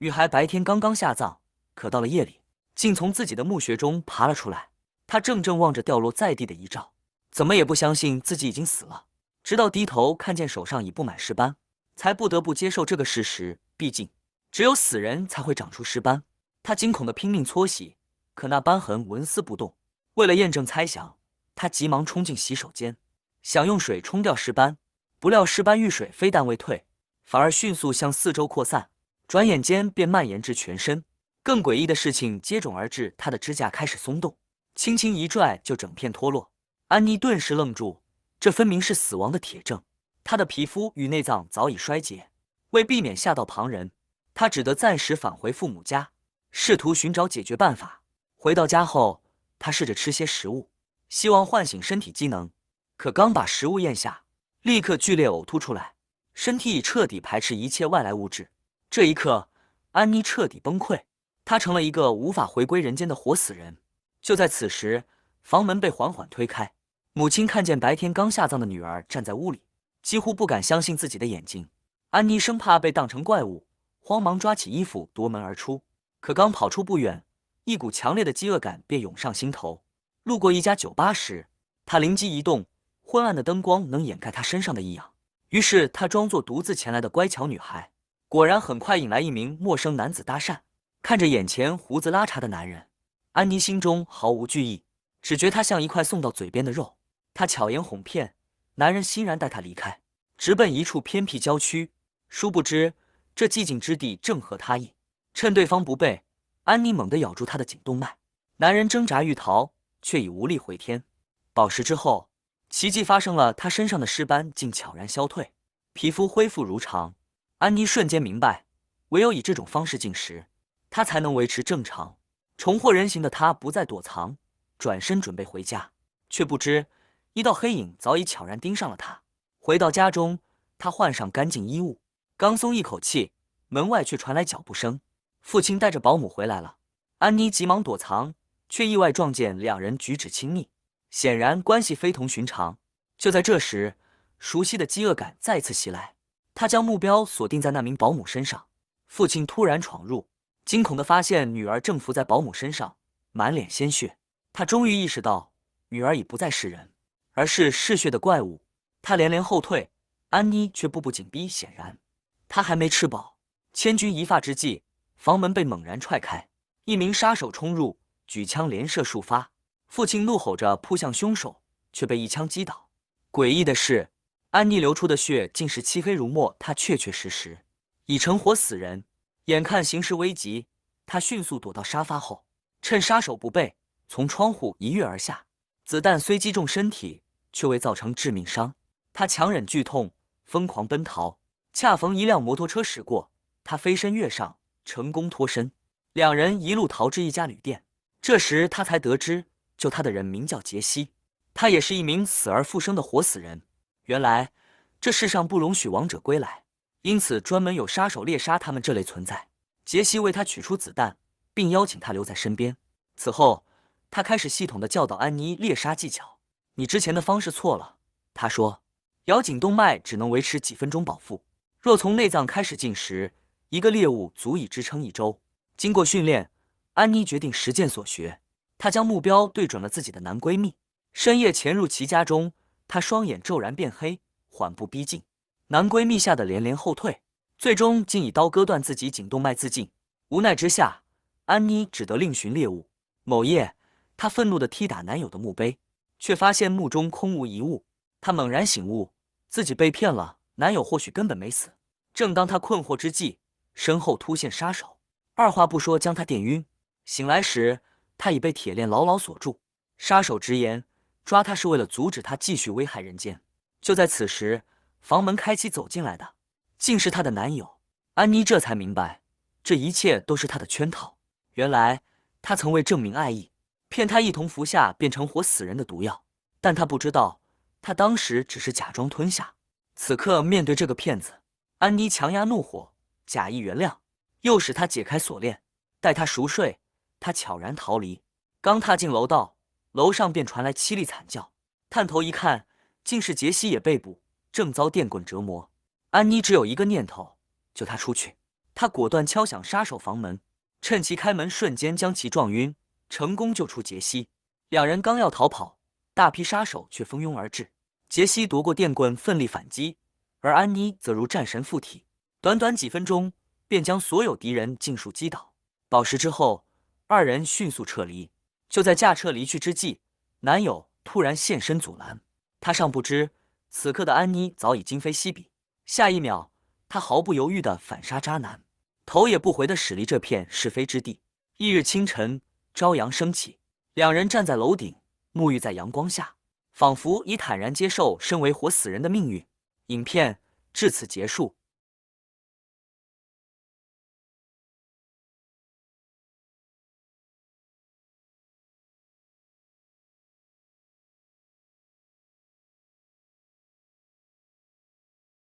女孩白天刚刚下葬，可到了夜里，竟从自己的墓穴中爬了出来。她怔怔望着掉落在地的遗照，怎么也不相信自己已经死了。直到低头看见手上已布满尸斑，才不得不接受这个事实。毕竟，只有死人才会长出尸斑。她惊恐地拼命搓洗，可那斑痕纹丝不动。为了验证猜想，她急忙冲进洗手间，想用水冲掉尸斑。不料尸斑遇水非但未退，反而迅速向四周扩散，转眼间便蔓延至全身。更诡异的事情接踵而至，她的指甲开始松动，轻轻一拽就整片脱落。安妮顿时愣住，这分明是死亡的铁证。她的皮肤与内脏早已衰竭，为避免吓到旁人，她只得暂时返回父母家，试图寻找解决办法。回到家后，她试着吃些食物，希望唤醒身体机能，可刚把食物咽下，立刻剧烈呕吐出来，身体已彻底排斥一切外来物质。这一刻，安妮彻底崩溃，她成了一个无法回归人间的活死人。就在此时，房门被缓缓推开，母亲看见白天刚下葬的女儿站在屋里，几乎不敢相信自己的眼睛。安妮生怕被当成怪物，慌忙抓起衣服夺门而出。可刚跑出不远，一股强烈的饥饿感便涌上心头。路过一家酒吧时，她灵机一动，昏暗的灯光能掩盖她身上的异样，于是她装作独自前来的乖巧女孩。果然很快引来一名陌生男子搭讪。看着眼前胡子拉碴的男人，安妮心中毫无惧意，只觉他像一块送到嘴边的肉。她巧言哄骗，男人欣然带她离开，直奔一处偏僻郊区。殊不知，这寂静之地正合他意。趁对方不备，安妮猛地咬住他的颈动脉。男人挣扎欲逃，却已无力回天。饱食之后，奇迹发生了，他身上的尸斑竟悄然消退，皮肤恢复如常。安妮瞬间明白，唯有以这种方式进食，她才能维持正常。重获人形的她不再躲藏，转身准备回家，却不知一道黑影早已悄然盯上了她。回到家中，她换上干净衣物，刚松一口气，门外却传来脚步声。父亲带着保姆回来了。安妮急忙躲藏，却意外撞见两人举止亲密，显然关系非同寻常。就在这时，熟悉的饥饿感再次袭来，他将目标锁定在那名保姆身上。父亲突然闯入，惊恐地发现女儿正伏在保姆身上，满脸鲜血。他终于意识到，女儿已不再是人，而是嗜血的怪物。他连连后退，安妮却步步紧逼。显然，他还没吃饱。千钧一发之际，房门被猛然踹开，一名杀手冲入，举枪连射数发。父亲怒吼着扑向凶手，却被一枪击倒。诡异的是，安妮流出的血竟是漆黑如墨，她确确实实已成活死人。眼看形势危急，她迅速躲到沙发后，趁杀手不备，从窗户一跃而下。子弹虽击中身体，却未造成致命伤。她强忍剧痛，疯狂奔逃。恰逢一辆摩托车驶过，她飞身跃上，成功脱身。两人一路逃至一家旅店。这时她才得知，救她的人名叫杰西，他也是一名死而复生的活死人。原来这世上不容许亡者归来，因此专门有杀手猎杀他们这类存在。杰西为他取出子弹，并邀请他留在身边。此后，他开始系统地教导安妮猎杀技巧。你之前的方式错了，他说，咬颈动脉只能维持几分钟饱腹，若从内脏开始进食，一个猎物足以支撑一周。经过训练，安妮决定实践所学。她将目标对准了自己的男闺蜜，深夜潜入其家中。她双眼骤然变黑，缓步逼近。男闺蜜吓得连连后退，最终竟以刀割断自己颈动脉自尽。无奈之下，安妮只得另寻猎物。某夜，她愤怒地踢打男友的墓碑，却发现墓中空无一物。她猛然醒悟，自己被骗了，男友或许根本没死。正当她困惑之际，身后突现杀手，二话不说将她电晕。醒来时，她已被铁链牢牢锁住。杀手直言，抓她是为了阻止她继续危害人间。就在此时，房门开启，走进来的竟是她的男友。安妮这才明白，这一切都是他的圈套。原来他曾为证明爱意，骗她一同服下变成活死人的毒药，但她不知道，他当时只是假装吞下。此刻面对这个骗子，安妮强压怒火，假意原谅，又使他解开锁链。待他熟睡，他悄然逃离。刚踏进楼道，楼上便传来凄厉惨叫。探头一看，竟是杰西也被捕，正遭电棍折磨。安妮只有一个念头，救他出去。他果断敲响杀手房门，趁其开门瞬间将其撞晕，成功救出杰西。两人刚要逃跑，大批杀手却蜂拥而至。杰西夺过电棍，奋力反击，而安妮则如战神附体，短短几分钟便将所有敌人尽数击倒。饱食之后，二人迅速撤离。就在驾车离去之际，男友突然现身阻拦。他尚不知，此刻的安妮早已今非昔比。下一秒，他毫不犹豫地反杀渣男，头也不回地驶离这片是非之地。翌日清晨，朝阳升起，两人站在楼顶，沐浴在阳光下，仿佛已坦然接受身为活死人的命运。影片至此结束。